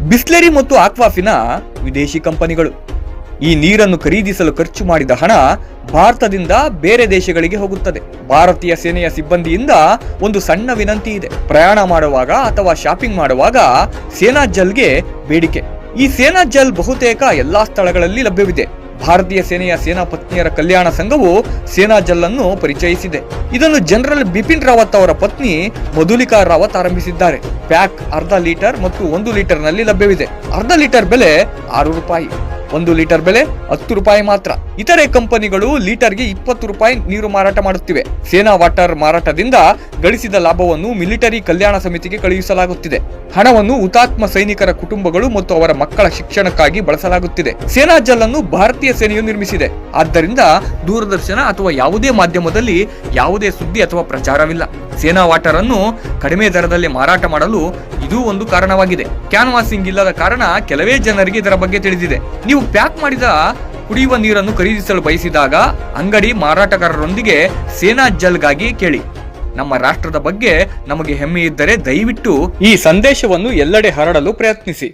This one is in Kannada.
ಬಿಸ್ಲೆರಿ ಮತ್ತು ಆಕ್ವಾಫಿನಾ ವಿದೇಶಿ ಕಂಪನಿಗಳು. ಈ ನೀರನ್ನು ಖರೀದಿಸಲು ಖರ್ಚು ಮಾಡಿದ ಹಣ ಭಾರತದಿಂದ ಬೇರೆ ದೇಶಗಳಿಗೆ ಹೋಗುತ್ತದೆ. ಭಾರತೀಯ ಸೇನೆಯ ಸಿಬ್ಬಂದಿಯಿಂದ ಒಂದು ಸಣ್ಣ ವಿನಂತಿ ಇದೆ. ಪ್ರಯಾಣ ಮಾಡುವಾಗ ಅಥವಾ ಶಾಪಿಂಗ್ ಮಾಡುವಾಗ ಸೇನಾ ಜಲ್ಗೆ ಬೇಡಿಕೆ. ಈ ಸೇನಾ ಜಲ್ ಬಹುತೇಕ ಎಲ್ಲಾ ಸ್ಥಳಗಳಲ್ಲಿ ಲಭ್ಯವಿದೆ. ಭಾರತೀಯ ಸೇನೆಯ ಸೇನಾ ಪತ್ನಿಯರ ಕಲ್ಯಾಣ ಸಂಘವು ಸೇನಾ ಜಲ್ ಅನ್ನು ಪರಿಚಯಿಸಿದೆ. ಇದನ್ನು ಜನರಲ್ ಬಿಪಿನ್ ರಾವತ್ ಅವರ ಪತ್ನಿ ಮಧುಲಿಕಾ ರಾವತ್ ಆರಂಭಿಸಿದ್ದಾರೆ. ಪ್ಯಾಕ್ ಅರ್ಧ ಲೀಟರ್ ಮತ್ತು 1 ಲೀಟರ್ ನಲ್ಲಿ ಲಭ್ಯವಿದೆ. ಅರ್ಧ ಲೀಟರ್ ಬೆಲೆ 6 ರೂಪಾಯಿ, 1 ಲೀಟರ್ ಬೆಲೆ 10 ರೂಪಾಯಿ ಮಾತ್ರ. ಇತರೆ ಕಂಪನಿಗಳು ಲೀಟರ್ಗೆ 20 ರೂಪಾಯಿ ನೀರು ಮಾರಾಟ ಮಾಡುತ್ತಿವೆ. ಸೇನಾ ವಾಟರ್ ಮಾರಾಟದಿಂದ ಗಳಿಸಿದ ಲಾಭವನ್ನು ಮಿಲಿಟರಿ ಕಲ್ಯಾಣ ಸಮಿತಿಗೆ ಕಳುಹಿಸಲಾಗುತ್ತಿದೆ. ಹಣವನ್ನು ಹುತಾತ್ಮ ಸೈನಿಕರ ಕುಟುಂಬಗಳು ಮತ್ತು ಅವರ ಮಕ್ಕಳ ಶಿಕ್ಷಣಕ್ಕಾಗಿ ಬಳಸಲಾಗುತ್ತಿದೆ. ಸೇನಾ ಜಲ್ ಅನ್ನು ಭಾರತೀಯ ಸೇನೆಯು ನಿರ್ಮಿಸಿದೆ. ಆದ್ದರಿಂದ ದೂರದರ್ಶನ ಅಥವಾ ಯಾವುದೇ ಮಾಧ್ಯಮದಲ್ಲಿ ಯಾವುದೇ ಸುದ್ದಿ ಅಥವಾ ಪ್ರಚಾರವಿಲ್ಲ. ಸೇನಾ ವಾಟರ್ ಅನ್ನು ಕಡಿಮೆ ದರದಲ್ಲಿ ಮಾರಾಟ ಮಾಡಲು ಇದು ಒಂದು ಕಾರಣವಾಗಿದೆ. ಕ್ಯಾನ್ವಾಸಿಂಗ್ ಇಲ್ಲದ ಕಾರಣ ಕೆಲವೇ ಜನರಿಗೆ ಇದರ ಬಗ್ಗೆ ತಿಳಿದಿದೆ. ನೀವು ಪ್ಯಾಕ್ ಮಾಡಿದ ಕುಡಿಯುವ ನೀರನ್ನು ಖರೀದಿಸಲು ಬಯಸಿದಾಗ ಅಂಗಡಿ ಮಾರಾಟಗಾರರೊಂದಿಗೆ ಸೇನಾ ಜಲ್ಗಾಗಿ ಕೇಳಿ. ನಮ್ಮ ರಾಷ್ಟ್ರದ ಬಗ್ಗೆ ನಮಗೆ ಹೆಮ್ಮೆ ಇದ್ದರೆ ದಯವಿಟ್ಟು ಈ ಸಂದೇಶವನ್ನು ಎಲ್ಲೆಡೆ ಹರಡಲು ಪ್ರಯತ್ನಿಸಿ.